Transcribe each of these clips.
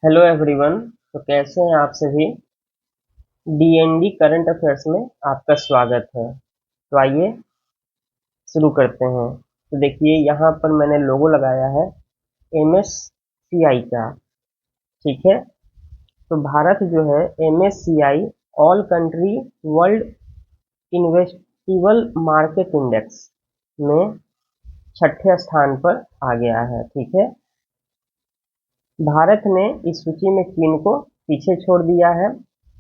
Hello everyone. तो कैसे हैं आप सभी। डीएनडी करंट अफेयर्स में आपका स्वागत है। तो आइए शुरू करते हैं। तो देखिए यहाँ पर मैंने लोगो लगाया है एमएससीआई का। ठीक है। तो भारत जो है MSCI all country world investable market index में छठे स्थान पर आ गया है। ठीक है। भारत ने इस सूची में चीन को पीछे छोड़ दिया है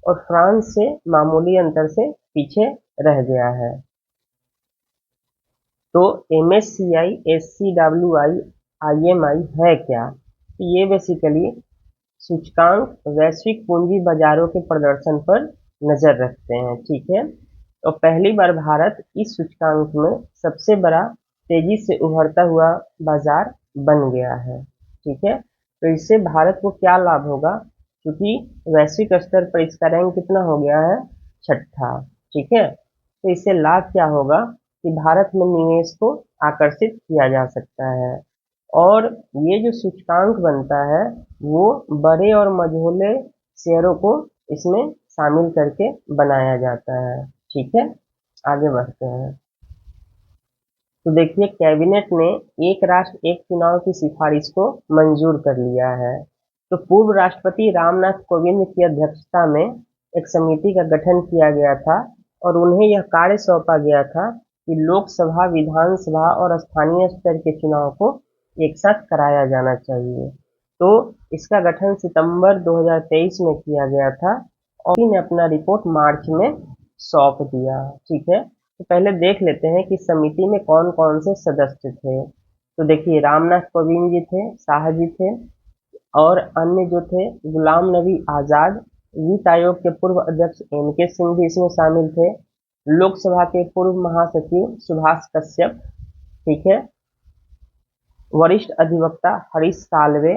और फ्रांस से मामूली अंतर से पीछे रह गया है। तो एमएससीआई एससीडब्ल्यूआई आईएमआई है क्या। तो ये बेसिकली सूचकांक वैश्विक पूंजी बाजारों के प्रदर्शन पर नजर रखते हैं। ठीक है। तो पहली बार भारत इस सूचकांक में सबसे बड़ा तेजी से उभरता हुआ बाजार बन गया है। ठीक है। तो इससे भारत को क्या लाभ होगा, क्योंकि वैश्विक स्तर पर इसका रैंक कितना हो गया है, छठा। ठीक है। तो इससे लाभ क्या होगा कि भारत में निवेश को आकर्षित किया जा सकता है और ये जो सूचकांक बनता है वो बड़े और मझोले शेयरों को इसमें शामिल करके बनाया जाता है। ठीक है। आगे बढ़ते हैं। तो देखिए कैबिनेट ने एक राष्ट्र एक चुनाव की सिफारिश को मंजूर कर लिया है। तो पूर्व राष्ट्रपति रामनाथ कोविंद की अध्यक्षता में एक समिति का गठन किया गया था और उन्हें यह कार्य सौंपा गया था कि लोकसभा, विधानसभा और स्थानीय स्तर के चुनाव को एक साथ कराया जाना चाहिए। तो इसका गठन सितंबर 2023 में किया गया था और ने अपना रिपोर्ट मार्च में सौंप दिया। ठीक है। तो पहले देख लेते हैं कि समिति में कौन कौन से सदस्य थे। तो देखिए रामनाथ कोविंद जी थे, शाह जी थे और अन्य जो थे गुलाम नबी आजाद, वित्त आयोग के पूर्व अध्यक्ष एन के सिंह भी इसमें शामिल थे, लोकसभा के पूर्व महासचिव सुभाष कश्यप, ठीक है, वरिष्ठ अधिवक्ता हरीश साल्वे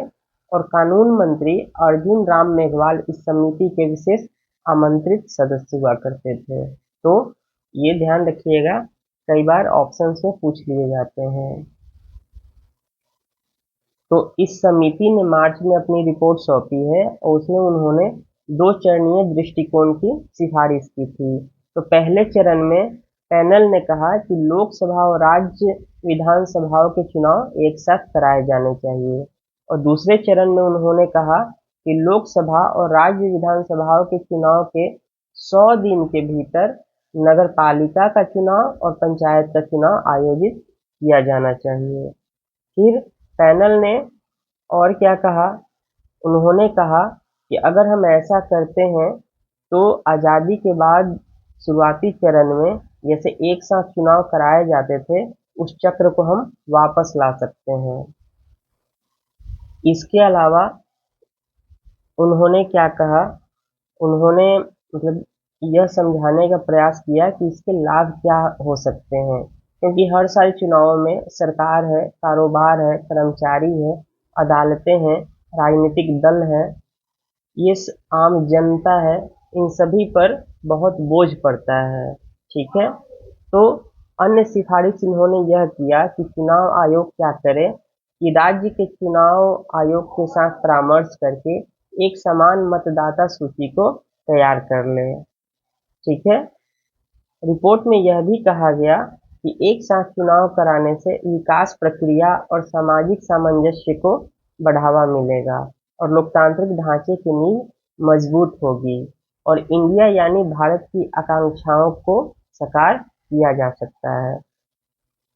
और कानून मंत्री अर्जुन राम मेघवाल इस समिति के विशेष आमंत्रित सदस्य हुआ करते थे। तो ये ध्यान रखिएगा, कई बार ऑप्शंस में पूछ लिए जाते हैं। तो इस समिति ने मार्च में अपनी रिपोर्ट सौंपी है और उसमें उन्होंने दो चरणीय दृष्टिकोण की सिफारिश की थी। तो पहले चरण में पैनल ने कहा कि लोकसभा और राज्य विधानसभाओं के चुनाव एक साथ कराए जाने चाहिए और दूसरे चरण में उन्होंने कहा कि लोकसभा और राज्य विधानसभाओं के चुनाव के 100 दिन के भीतर नगर पालिका का चुनाव और पंचायत का चुनाव आयोजित किया जाना चाहिए। फिर पैनल ने और क्या कहा, उन्होंने कहा कि अगर हम ऐसा करते हैं तो आज़ादी के बाद शुरुआती चरण में जैसे एक साथ चुनाव कराए जाते थे उस चक्र को हम वापस ला सकते हैं। इसके अलावा उन्होंने क्या कहा, उन्होंने मतलब यह समझाने का प्रयास किया कि इसके लाभ क्या हो सकते हैं, क्योंकि हर साल चुनावों में सरकार है, कारोबार है, कर्मचारी है, अदालतें हैं, राजनीतिक दल है, ये आम जनता है, इन सभी पर बहुत बोझ पड़ता है। ठीक है। तो अन्य सिफारिश इन्होंने यह किया कि चुनाव आयोग क्या करे कि राज्य के चुनाव आयोग के साथ परामर्श करके एक समान मतदाता सूची को तैयार कर ले। ठीक है। रिपोर्ट में यह भी कहा गया कि एक साथ चुनाव कराने से विकास प्रक्रिया और सामाजिक सामंजस्य को बढ़ावा मिलेगा और लोकतांत्रिक ढांचे की नींव मजबूत होगी और इंडिया यानी भारत की आकांक्षाओं को साकार किया जा सकता है।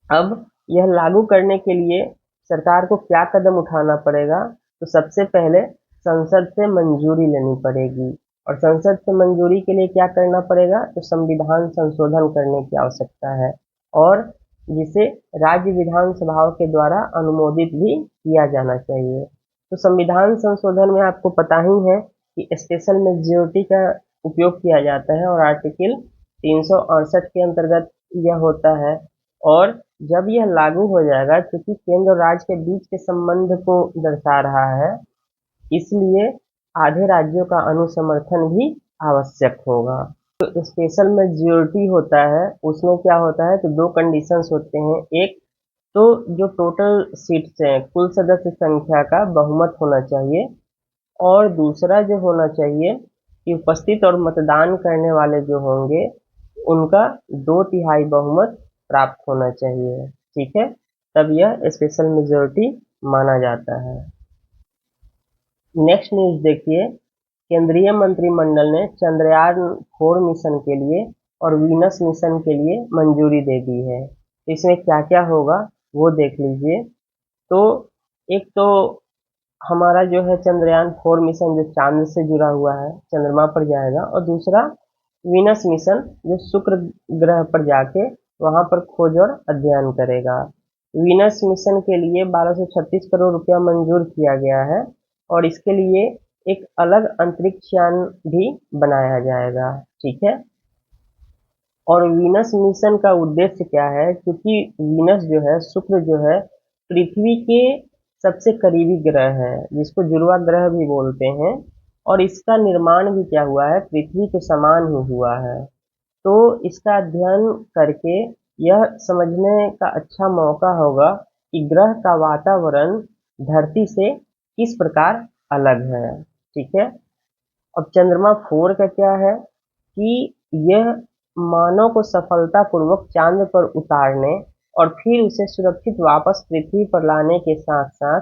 अब यह लागू करने के लिए सरकार को क्या कदम उठाना पड़ेगा, तो सबसे पहले संसद से मंजूरी लेनी पड़ेगी और संसद से मंजूरी के लिए क्या करना पड़ेगा, तो संविधान संशोधन करने की आवश्यकता है और जिसे राज्य विधानसभाओं के द्वारा अनुमोदित भी किया जाना चाहिए। तो संविधान संशोधन में आपको पता ही है कि स्पेशल मेजोरिटी का उपयोग किया जाता है और आर्टिकल 368 के अंतर्गत यह होता है और जब यह लागू हो जाएगा, क्योंकि केंद्र और राज्य के बीच के संबंध को दर्शा रहा है, इसलिए आधे राज्यों का अनुसमर्थन भी आवश्यक होगा। तो स्पेशल मेजोरिटी होता है, उसमें क्या होता है, तो दो कंडीशंस होते हैं। एक तो जो टोटल सीट्स हैं, कुल सदस्य संख्या का बहुमत होना चाहिए और दूसरा जो होना चाहिए कि उपस्थित और मतदान करने वाले जो होंगे उनका 2/3 बहुमत प्राप्त होना चाहिए। ठीक है, तब यह स्पेशल मेजोरिटी माना जाता है। नेक्स्ट न्यूज देखिए, केंद्रीय मंत्रिमंडल ने चंद्रयान-4 मिशन के लिए और वीनस मिशन के लिए मंजूरी दे दी है। इसमें क्या क्या होगा वो देख लीजिए। तो एक तो हमारा जो है चंद्रयान-4 मिशन जो चांद से जुड़ा हुआ है, चंद्रमा पर जाएगा, और दूसरा वीनस मिशन जो शुक्र ग्रह पर जाके वहां पर खोज और अध्ययन करेगा। वीनस मिशन के लिए 1236 करोड़ रुपया मंजूर किया गया है और इसके लिए एक अलग अंतरिक्ष यान भी बनाया जाएगा। ठीक है, और वीनस मिशन का उद्देश्य क्या है, क्योंकि वीनस जो है, शुक्र जो है, पृथ्वी के सबसे करीबी ग्रह है, जिसको जुड़वा ग्रह भी बोलते हैं, और इसका निर्माण भी क्या हुआ है, पृथ्वी के समान ही हुआ है। तो इसका अध्ययन करके यह समझने का अच्छा मौका होगा कि ग्रह का वातावरण धरती से किस प्रकार अलग है। ठीक है, अब चंद्रमा-4 का क्या है कि यह मानव को सफलतापूर्वक चांद पर उतारने और फिर उसे सुरक्षित वापस पृथ्वी पर लाने के साथ-साथ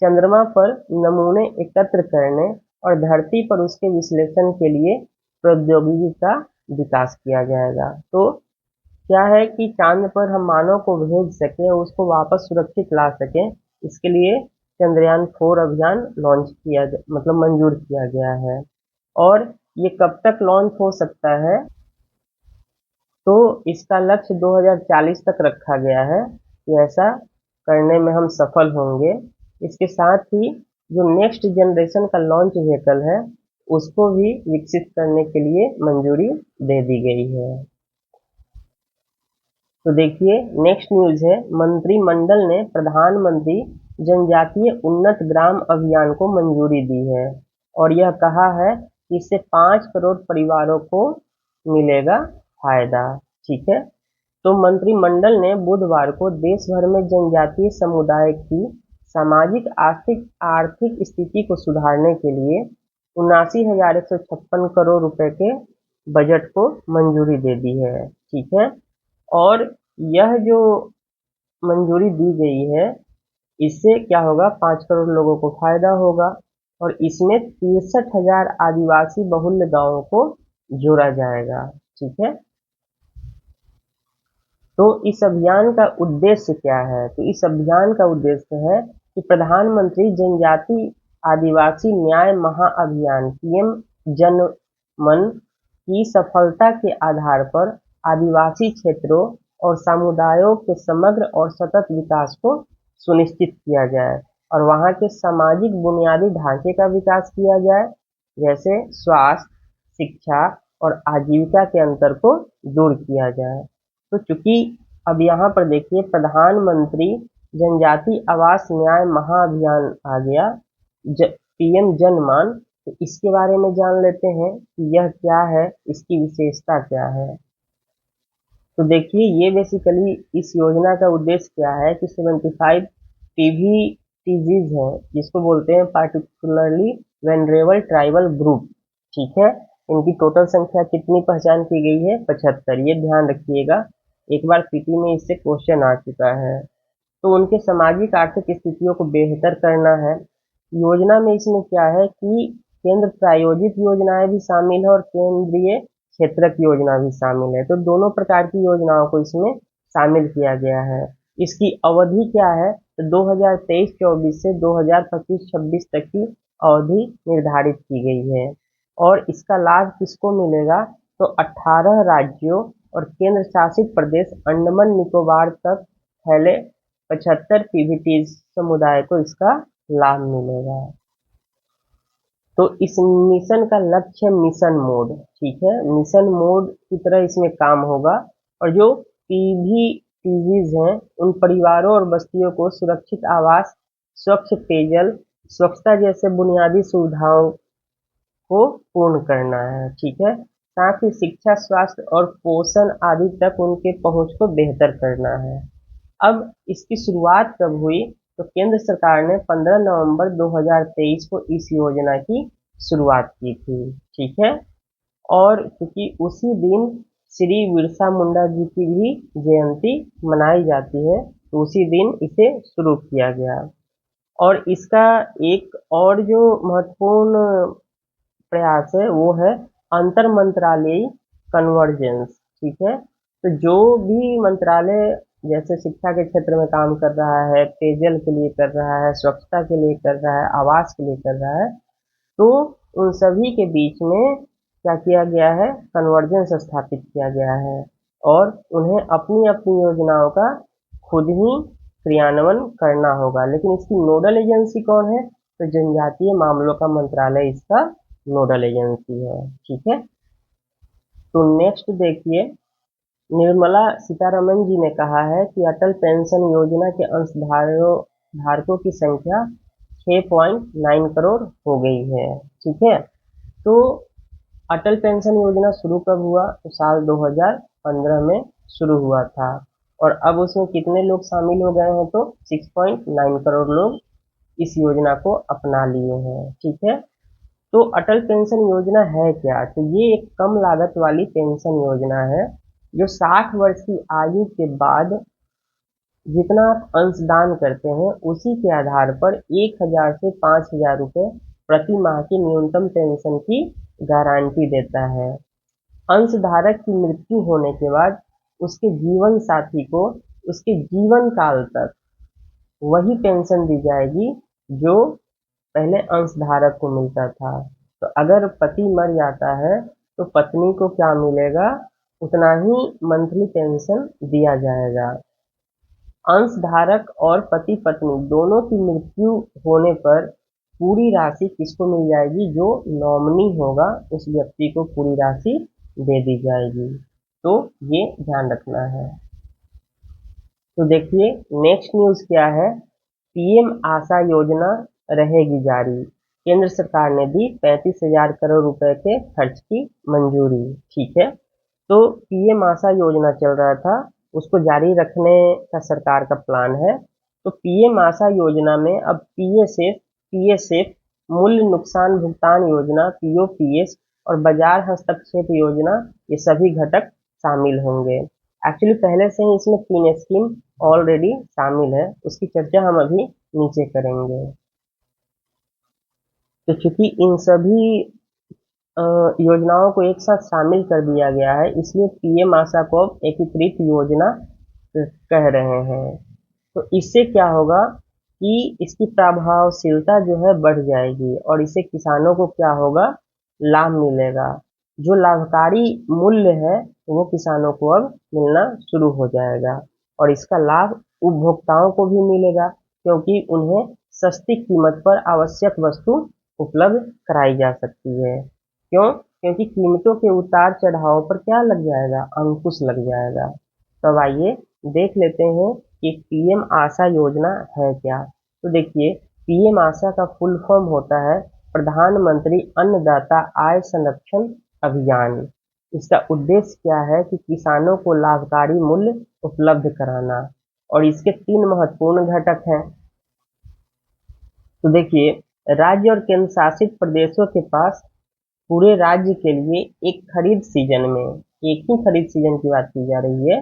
चंद्रमा पर नमूने एकत्र करने और धरती पर उसके विश्लेषण के लिए प्रौद्योगिकी का विकास किया जाएगा। तो क्या है कि चांद पर हम मानव को भेज सकें और उसको वापस सुरक्षित ला सकें, इसके लिए चंद्रयान-4 अभियान लॉन्च किया मतलब मंजूर किया गया है। और ये कब तक लॉन्च हो सकता है, तो इसका लक्ष्य 2040 तक रखा गया है कि ऐसा करने में हम सफल होंगे। इसके साथ ही जो नेक्स्ट जनरेशन का लॉन्च व्हीकल है उसको भी विकसित करने के लिए मंजूरी दे दी गई है। तो देखिए, नेक्स्ट न्यूज है, मंत्रिमंडल ने प्रधानमंत्री जनजातीय उन्नत ग्राम अभियान को मंजूरी दी है और यह कहा है कि इससे 5 करोड़ परिवारों को मिलेगा फायदा। ठीक है, तो मंत्रिमंडल ने बुधवार को देश भर में जनजातीय समुदाय की सामाजिक आर्थिक स्थिति को सुधारने के लिए 79,156 करोड़ रुपए के बजट को मंजूरी दे दी है। ठीक है, और यह जो मंजूरी दी गई है इससे क्या होगा, 5 करोड़ लोगों को फायदा होगा और इसमें 63,000 आदिवासी बहुल्य गांवों को जोड़ा जाएगा। ठीक है, तो इस अभियान का उद्देश्य क्या है, तो इस अभियान का उद्देश्य है कि प्रधानमंत्री जनजाति आदिवासी न्याय महाअभियान पीएम जनमन की सफलता के आधार पर आदिवासी क्षेत्रों और समुदायों के समग्र और सतत विकास को सुनिश्चित किया जाए और वहां के सामाजिक बुनियादी ढांचे का विकास किया जाए, जैसे स्वास्थ्य, शिक्षा और आजीविका के अंतर को दूर किया जाए। तो चूंकि अब यहाँ पर देखिए प्रधानमंत्री जनजाति आवास न्याय महाअभियान आ गया, पीएम जनमान, तो इसके बारे में जान लेते हैं कि यह क्या है, इसकी विशेषता क्या है। तो देखिए, ये बेसिकली इस योजना का उद्देश्य क्या है कि 75 पीवीटीजीज हैं जिसको बोलते हैं पार्टिकुलरली वेनरेबल ट्राइबल ग्रुप। ठीक है, इनकी टोटल संख्या कितनी पहचान की गई है, 75। ये ध्यान रखिएगा, एक बार पीटी में इससे क्वेश्चन आ चुका है। तो उनके सामाजिक आर्थिक स्थितियों को बेहतर करना है। योजना में इसमें क्या है कि केंद्र प्रायोजित योजनाएं भी शामिल है और केंद्रीय क्षेत्रक योजना भी शामिल है, तो दोनों प्रकार की योजनाओं को इसमें शामिल किया गया है। इसकी अवधि क्या है, तो 2023-24 से 2025-26 तक की अवधि निर्धारित की गई है और इसका लाभ किसको मिलेगा, तो 18 राज्यों और केंद्र शासित प्रदेश अंडमान निकोबार तक फैले 75 पीवीटी समुदाय को इसका लाभ मिलेगा। तो इस मिशन का लक्ष्य मिशन मोड, ठीक है, मिशन मोड की तरह इसमें काम होगा और जो पीवीटीजीज हैं उन परिवारों और बस्तियों को सुरक्षित आवास, स्वच्छ पेयजल, स्वच्छता जैसे बुनियादी सुविधाओं को पूर्ण करना है। ठीक है, साथ ही शिक्षा, स्वास्थ्य और पोषण आदि तक उनके पहुंच को बेहतर करना है। अब इसकी शुरुआत कब हुई, तो केंद्र सरकार ने 15 नवंबर 2023 को इस योजना की शुरुआत की थी। ठीक है, और क्योंकि उसी दिन श्री बिरसा मुंडा जी की भी जयंती मनाई जाती है, तो उसी दिन इसे शुरू किया गया। और इसका एक और जो महत्वपूर्ण प्रयास है वो है अंतर मंत्रालयी कन्वर्जेंस। ठीक है, तो जो भी मंत्रालय जैसे शिक्षा के क्षेत्र में काम कर रहा है, पेयजल के लिए कर रहा है, स्वच्छता के लिए कर रहा है, आवास के लिए कर रहा है, तो उन सभी के बीच में क्या किया गया है, कन्वर्जेंस स्थापित किया गया है और उन्हें अपनी अपनी योजनाओं का खुद ही क्रियान्वयन करना होगा। लेकिन इसकी नोडल एजेंसी कौन है, तो जनजातीय मामलों का मंत्रालय इसका नोडल एजेंसी है। ठीक है, तो नेक्स्ट देखिए, निर्मला सीतारमन जी ने कहा है कि अटल पेंशन योजना के धारकों की संख्या 6.9 करोड़ हो गई है। ठीक है, तो अटल पेंशन योजना शुरू कब हुआ, तो साल 2015 में शुरू हुआ था और अब उसमें कितने लोग शामिल हो गए हैं, तो 6.9 करोड़ लोग इस योजना को अपना लिए हैं। ठीक है, तो अटल पेंशन योजना है क्या, तो ये एक कम लागत वाली पेंशन योजना है जो 60 वर्ष की आयु के बाद जितना आप अंशदान करते हैं उसी के आधार पर 1,000 से 5,000 रुपये प्रति माह की न्यूनतम पेंशन की गारंटी देता है। अंशधारक की मृत्यु होने के बाद उसके जीवन साथी को उसके जीवन काल तक वही पेंशन दी जाएगी जो पहले अंशधारक को मिलता था। तो अगर पति मर जाता है तो पत्नी को क्या मिलेगा, उतना ही मंथली पेंशन दिया जाएगा। अंशधारक और पति पत्नी दोनों की मृत्यु होने पर पूरी राशि किसको मिल जाएगी, जो नॉमिनी होगा उस व्यक्ति को पूरी राशि दे दी जाएगी। तो ये ध्यान रखना है। तो देखिए नेक्स्ट न्यूज़ क्या है, पीएम आशा योजना रहेगी जारी, केंद्र सरकार ने दी 35,000 करोड़ रुपए के खर्च की मंजूरी। ठीक है, तो पीएम आशा योजना चल रहा था, उसको जारी रखने का सरकार का प्लान है। तो पीएम आशा योजना में अब पीएसएफ, मूल्य नुकसान भुगतान योजना पीओपीएस और बाजार हस्तक्षेप योजना, ये सभी घटक शामिल होंगे। एक्चुअली पहले से ही इसमें 3 स्कीम ऑलरेडी शामिल है, उसकी चर्चा हम अभी नीचे करेंगे। तो चूंकि इन सभी योजनाओं को एक साथ शामिल कर दिया गया है, इसलिए पीएम आशा को अब एकीकृत योजना कह रहे हैं। तो इससे क्या होगा कि इसकी प्रभावशीलता जो है बढ़ जाएगी और इससे किसानों को क्या होगा, लाभ मिलेगा। जो लाभकारी मूल्य है वो किसानों को अब मिलना शुरू हो जाएगा और इसका लाभ उपभोक्ताओं को भी मिलेगा क्योंकि उन्हें सस्ती कीमत पर आवश्यक वस्तु उपलब्ध कराई जा सकती है। क्यों, क्योंकि कीमतों के उतार चढ़ाव पर क्या लग जाएगा, अंकुश लग जाएगा। तो आइए देख लेते हैं कि पीएम आशा योजना है क्या। तो देखिए, पीएम आशा का फुल फॉर्म होता है प्रधानमंत्री अन्नदाता आय संरक्षण अभियान। इसका उद्देश्य क्या है कि किसानों को लाभकारी मूल्य उपलब्ध कराना और इसके 3 महत्वपूर्ण घटक हैं। तो देखिए, राज्य और केंद्र शासित प्रदेशों के पास पूरे राज्य के लिए एक खरीद सीजन में, एक ही खरीद सीजन की बात की जा रही है,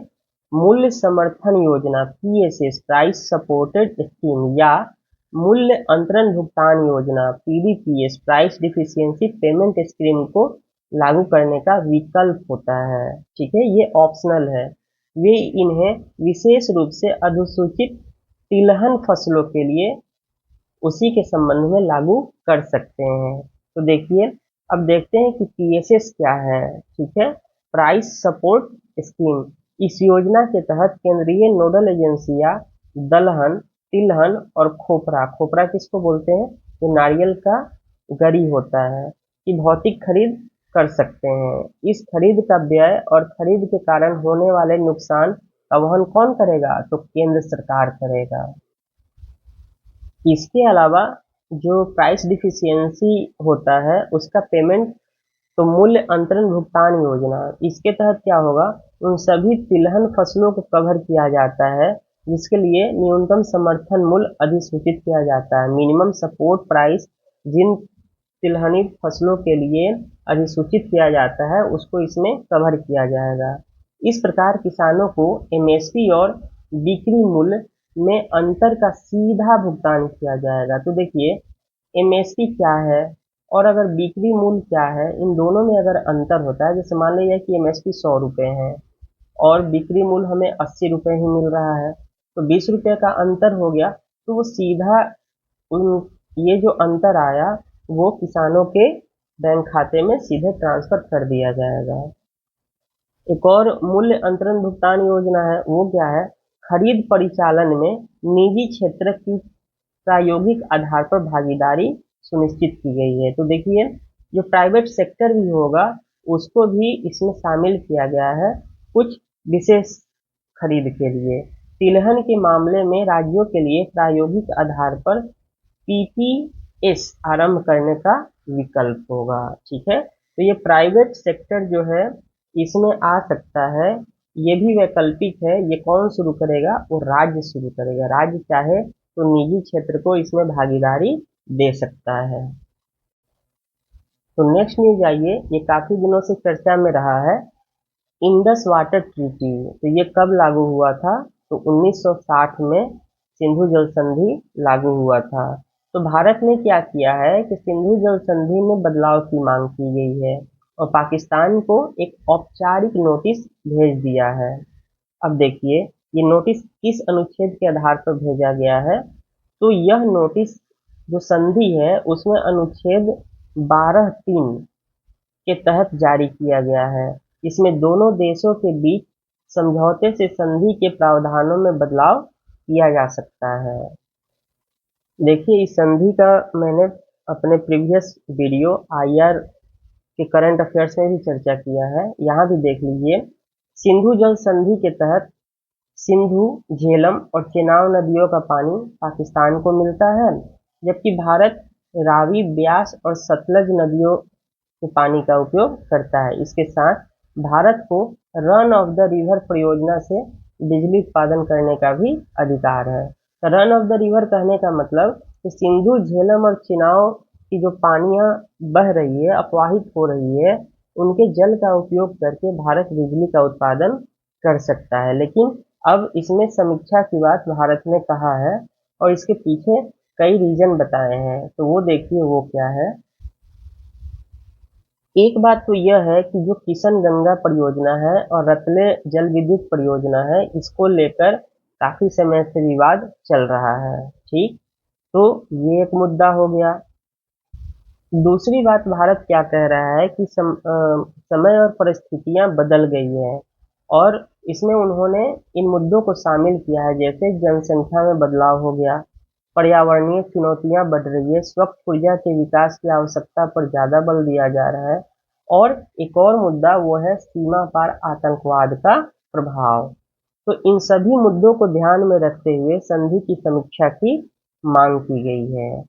मूल्य समर्थन योजना पीएसएस प्राइस सपोर्टेड स्कीम या मूल्य अंतरण भुगतान योजना पीडीपीएस प्राइस डिफिशियंसी पेमेंट स्कीम को लागू करने का विकल्प होता है। ठीक है, ये ऑप्शनल है। वे इन्हें विशेष रूप से अनुसूचित तिलहन फसलों के लिए उसी के संबंध में लागू कर सकते हैं। तो देखिए, अब देखते हैं कि पीएसएस क्या है। ठीक है, प्राइस सपोर्ट स्कीम। इस योजना के तहत केंद्रीय नोडल एजेंसियां दलहन, तिलहन और खोपरा, खोपरा किसको बोलते हैं, जो नारियल का गरी होता है, की भौतिक खरीद कर सकते हैं। इस खरीद का व्यय और खरीद के कारण होने वाले नुकसान का वहन कौन करेगा, तो केंद्र सरकार करेगा। इसके अलावा जो प्राइस डिफिशियंसी होता है उसका पेमेंट, तो मूल्य अंतरण भुगतान योजना, इसके तहत क्या होगा, उन सभी तिलहन फसलों को कवर किया जाता है जिसके लिए न्यूनतम समर्थन मूल्य अधिसूचित किया जाता है। मिनिमम सपोर्ट प्राइस जिन तिलहनी फसलों के लिए अधिसूचित किया जाता है उसको इसमें कवर किया जाएगा। इस प्रकार किसानों को एमएसपी और बिक्री मूल्य में अंतर का सीधा भुगतान किया जाएगा। तो देखिए एमएसपी क्या है और अगर बिक्री मूल्य क्या है, इन दोनों में अगर अंतर होता है, जैसे मान लीजिए कि एमएसपी 100 रुपये है और बिक्री मूल्य हमें 80 रुपये ही मिल रहा है, तो 20 रुपये का अंतर हो गया, तो वो सीधा ये जो अंतर आया वो किसानों के बैंक खाते में सीधे ट्रांसफर कर दिया जाएगा। एक और मूल्य अंतरण भुगतान योजना है, वो क्या है, खरीद परिचालन में निजी क्षेत्र की प्रायोगिक आधार पर भागीदारी सुनिश्चित की गई है। तो देखिए जो प्राइवेट सेक्टर भी होगा उसको भी इसमें शामिल किया गया है कुछ विशेष खरीद के लिए। तिलहन के मामले में राज्यों के लिए प्रायोगिक आधार पर पीपीएस आरंभ करने का विकल्प होगा। ठीक है, तो ये प्राइवेट सेक्टर जो है इसमें आ सकता है, ये भी वैकल्पिक है। ये कौन शुरू करेगा, वो राज्य शुरू करेगा। राज्य चाहे तो निजी क्षेत्र को इसमें भागीदारी दे सकता है। तो नेक्स्ट न्यूज आइए, ये काफी दिनों से चर्चा में रहा है, इंडस वाटर ट्रीटी। तो ये कब लागू हुआ था, तो 1960 में सिंधु जल संधि लागू हुआ था। तो भारत ने क्या किया है कि सिंधु जल संधि में बदलाव की मांग की गई है और पाकिस्तान को एक औपचारिक नोटिस भेज दिया है। अब देखिए ये नोटिस किस अनुच्छेद के आधार पर भेजा गया है, तो यह नोटिस जो संधि है उसमें अनुच्छेद 12(3) के तहत जारी किया गया है। इसमें दोनों देशों के बीच समझौते से संधि के प्रावधानों में बदलाव किया जा सकता है। देखिए इस संधि का मैंने अपने प्रीवियस वीडियो आईआर के करंट अफेयर्स में भी चर्चा किया है, यहाँ भी देख लीजिए। सिंधु जल संधि के तहत सिंधु, झेलम और चेनाब नदियों का पानी पाकिस्तान को मिलता है, जबकि भारत रावी, ब्यास और सतलज नदियों के पानी का उपयोग करता है। इसके साथ भारत को रन ऑफ द रिवर परियोजना से बिजली उत्पादन करने का भी अधिकार है। रन ऑफ द रिवर कहने का मतलब कि सिंधु, झेलम और चेनाब की जो पानियां बह रही है, अपवाहित हो रही है, उनके जल का उपयोग करके भारत बिजली का उत्पादन कर सकता है। लेकिन अब इसमें समीक्षा की बात भारत ने कहा है और इसके पीछे कई रीजन बताए हैं, तो वो देखिए वो क्या है। एक बात तो यह है कि जो किशन गंगा परियोजना है और रतले जल विद्युत परियोजना है, इसको लेकर काफी समय से विवाद चल रहा है। ठीक, तो ये एक मुद्दा हो गया। दूसरी बात भारत क्या कह रहा है कि समय और परिस्थितियां बदल गई हैं और इसमें उन्होंने इन मुद्दों को शामिल किया है, जैसे जनसंख्या में बदलाव हो गया, पर्यावरणीय चुनौतियां बढ़ रही है, स्वच्छ ऊर्जा के विकास की आवश्यकता पर ज्यादा बल दिया जा रहा है और एक और मुद्दा वो है सीमा पार आतंकवाद का प्रभाव। तो इन सभी मुद्दों को ध्यान में रखते हुए संधि की समीक्षा की मांग की गई है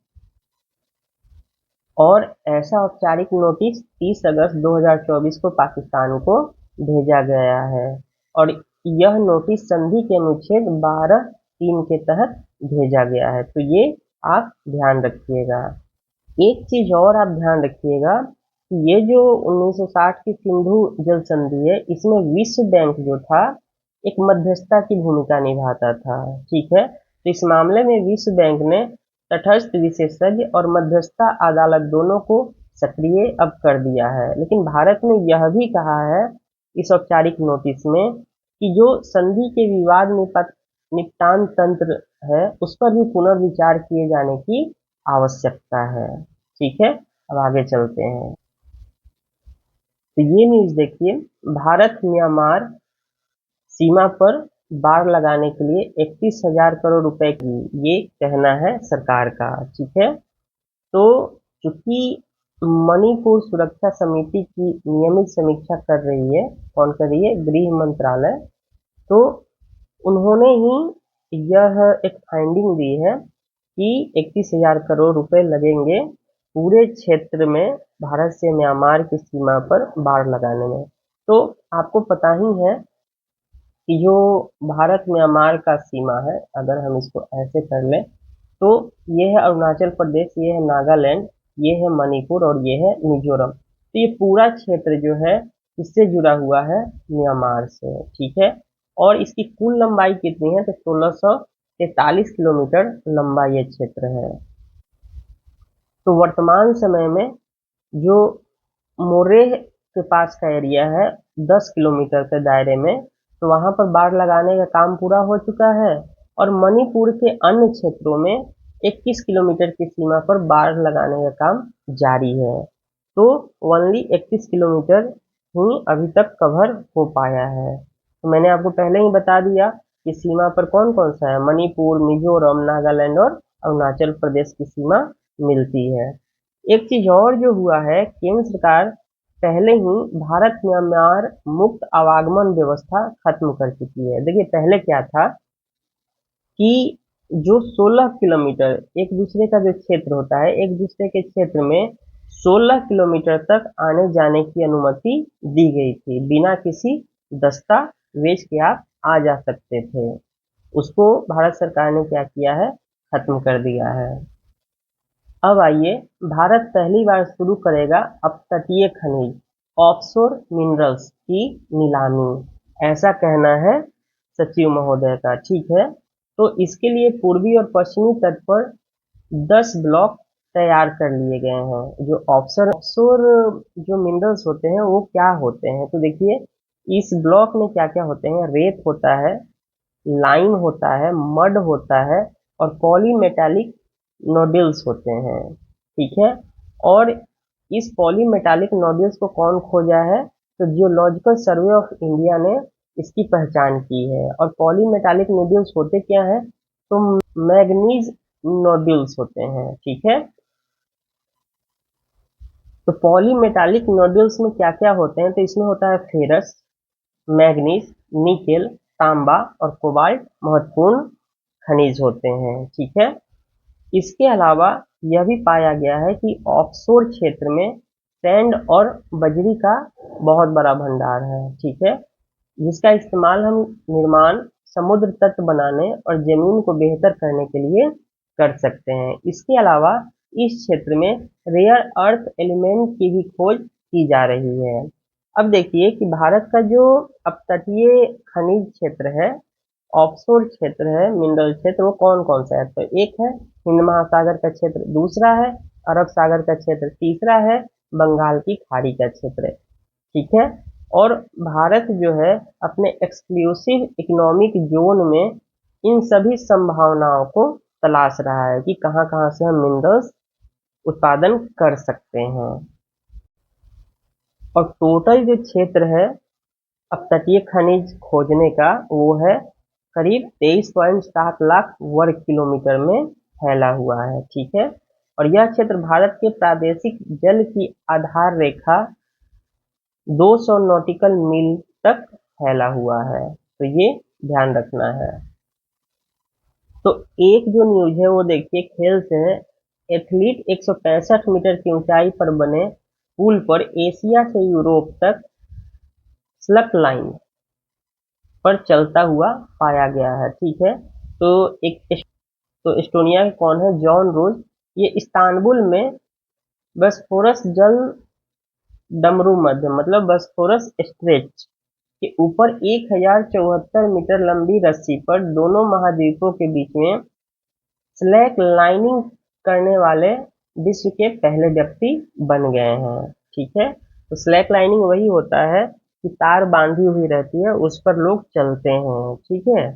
और ऐसा औपचारिक नोटिस 30 अगस्त 2024 को पाकिस्तान को भेजा गया है और यह नोटिस संधि के अनुच्छेद 12(3) के तहत भेजा गया है। तो ये आप ध्यान रखिएगा। एक चीज और आप ध्यान रखिएगा कि ये जो 1960 की सिंधु जल संधि है, इसमें विश्व बैंक जो था एक मध्यस्थता की भूमिका निभाता था। ठीक है, तो इस मामले में विश्व बैंक ने तटस्थ, विशेषज्ञ और मध्यस्थता अदालत दोनों को सक्रिय अब कर दिया है। लेकिन भारत ने यह भी कहा है इस औपचारिक नोटिस में कि जो संधि के विवाद निपटान तंत्र है उस पर भी पुनर्विचार किए जाने की आवश्यकता है। ठीक है, अब आगे चलते हैं। तो ये न्यूज देखिए, भारत म्यांमार सीमा पर बाड़ लगाने के लिए 31,000 करोड़ रुपए की, ये कहना है सरकार का। ठीक है, तो चूंकि मणिपुर सुरक्षा समिति की नियमित समीक्षा कर रही है, कौन कर रही है, गृह मंत्रालय, तो उन्होंने ही यह एक फाइंडिंग दी है कि 31,000 करोड़ रुपए लगेंगे पूरे क्षेत्र में भारत से म्यांमार की सीमा पर बाड़ लगाने में। तो आपको पता ही है कि जो भारत म्यांमार का सीमा है, अगर हम इसको ऐसे कर लें तो ये है अरुणाचल प्रदेश, ये है नागालैंड, ये है मणिपुर और ये है मिजोरम। तो ये पूरा क्षेत्र जो है इससे जुड़ा हुआ है म्यांमार से, ठीक है। और इसकी कुल लंबाई कितनी है तो 1643 किलोमीटर लंबा ये क्षेत्र है। तो वर्तमान समय में जो मोरेह के पास का एरिया है 10 किलोमीटर के दायरे में, तो वहां पर बाढ़ लगाने का काम पूरा हो चुका है। और मणिपुर के अन्य क्षेत्रों में 21 किलोमीटर की सीमा पर बाढ़ लगाने का काम जारी है। तो ओनली 31 किलोमीटर ही अभी तक कवर हो पाया है। तो मैंने आपको पहले ही बता दिया कि सीमा पर कौन कौन सा है, मणिपुर, मिजोरम, नागालैंड और अरुणाचल प्रदेश की सीमा मिलती है। एक चीज और जो हुआ है, केंद्र सरकार पहले ही भारत म्यांमार मुक्त आवागमन व्यवस्था खत्म कर चुकी है। देखिए पहले क्या था कि जो 16 किलोमीटर एक दूसरे का जो क्षेत्र होता है, एक दूसरे के क्षेत्र में 16 किलोमीटर तक आने जाने की अनुमति दी गई थी, बिना किसी दस्तावेज के आप आ जा सकते थे। उसको भारत सरकार ने क्या किया है, खत्म कर दिया है। अब आइए, भारत पहली बार शुरू करेगा अपतटीय खनिज ऑफशोर मिनरल्स की नीलामी, ऐसा कहना है सचिव महोदय का, ठीक है। तो इसके लिए पूर्वी और पश्चिमी तट पर 10 ब्लॉक तैयार कर लिए गए हैं। जो ऑफशोर जो मिनरल्स होते हैं वो क्या होते हैं, तो देखिए इस ब्लॉक में क्या क्या होते हैं, रेत होता है, लाइम होता है, मड होता है और पॉलीमेटालिक नोड्यूल्स होते हैं, ठीक है। और इस पॉलीमेटालिक नोड्यूल्स को कौन खोजा है, तो जियोलॉजिकल सर्वे ऑफ इंडिया ने इसकी पहचान की है। और पॉलीमेटालिक नोड्यूल्स होते क्या है, तो मैग्नीज नोड्यूल्स होते हैं, ठीक है। तो पॉलीमेटालिक नोड्यूल्स में क्या क्या होते हैं, तो इसमें होता है फेरस, मैग्नीज, निकेल, तांबा और कोबाल्ट महत्वपूर्ण खनिज होते हैं, ठीक है। इसके अलावा यह भी पाया गया है कि ऑफशोर क्षेत्र में सैंड और बजरी का बहुत बड़ा भंडार है, ठीक है, जिसका इस्तेमाल हम निर्माण, समुद्र तट बनाने और जमीन को बेहतर करने के लिए कर सकते हैं। इसके अलावा इस क्षेत्र में रेयर अर्थ एलिमेंट की भी खोज की जा रही है। अब देखिए कि भारत का जो अपतटीय खनिज क्षेत्र है, ऑफशोर क्षेत्र है, मिनरल क्षेत्र, वो कौन कौन सा है, तो एक है हिंद महासागर का क्षेत्र, दूसरा है अरब सागर का क्षेत्र, तीसरा है बंगाल की खाड़ी का क्षेत्र, ठीक है। और भारत जो है अपने एक्सक्लूसिव इकोनॉमिक जोन में इन सभी संभावनाओं को तलाश रहा है कि कहां कहां से हम मिनरल्स उत्पादन कर सकते हैं। और टोटल जो क्षेत्र है अपतटीय खनिज खोजने का, वो है करीब 23.7 लाख वर्ग किलोमीटर में फैला हुआ है, ठीक है। और यह क्षेत्र भारत के प्रादेशिक जल की आधार रेखा 200 नॉटिकल मील तक फैला हुआ है, तो ये ध्यान रखना है। तो एक जो न्यूज है वो देखिए खेल से है। एथलीट 165 मीटर की ऊंचाई पर बने पुल पर एशिया से यूरोप तक स्लक लाइन पर चलता हुआ पाया गया है, ठीक है। तो तो एस्टोनिया के कौन है, जॉन रोज, ये इस्तांबुल में बसफोरस जल डमरू मध्य मतलब बसफोरस स्ट्रेच के ऊपर 1074 मीटर लंबी रस्सी पर दोनों महाद्वीपों के बीच में स्लैक लाइनिंग करने वाले विश्व के पहले व्यक्ति बन गए हैं, ठीक है। तो स्लैक लाइनिंग वही होता है कि तार बांधी हुई रहती है, उस पर लोग चलते हैं, ठीक है।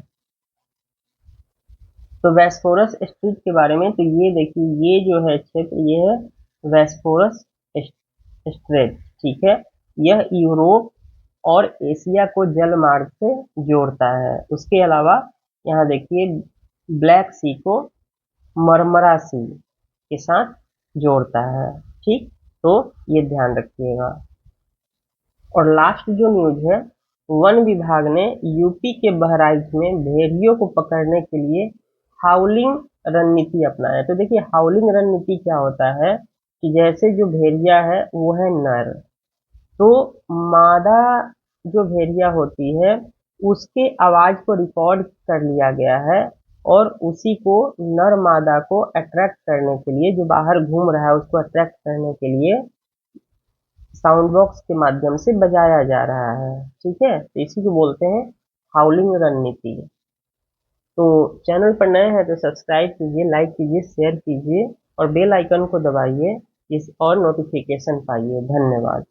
तो वेस्फोरस स्ट्रीट के बारे में, तो ये देखिए ये जो है क्षेत्र, ये है वेस्फोरस स्ट्रेट, ठीक है। यह यूरोप और एशिया को जल मार्ग से जोड़ता है। उसके अलावा यहाँ देखिए ब्लैक सी को मरमरा सी के साथ जोड़ता है, ठीक। तो ये ध्यान रखिएगा। और लास्ट जो न्यूज है, वन विभाग ने यूपी के बहराइच में भेड़ियों को पकड़ने के लिए हाउलिंग रणनीति अपनाया। तो देखिए हाउलिंग रणनीति क्या होता है कि जैसे जो भेड़िया है वो है नर, तो मादा जो भेड़िया होती है उसके आवाज को रिकॉर्ड कर लिया गया है और उसी को नर मादा को अट्रैक्ट करने के लिए, जो बाहर घूम रहा है उसको अट्रैक्ट करने के लिए साउंड बॉक्स के माध्यम से बजाया जा रहा है। ठीक है, तो इसी को बोलते हैं हाउलिंग रणनीति। तो चैनल पर नए हैं तो सब्सक्राइब कीजिए, लाइक कीजिए, शेयर कीजिए और बेल आइकन को दबाइए इस और नोटिफिकेशन पाइए। धन्यवाद।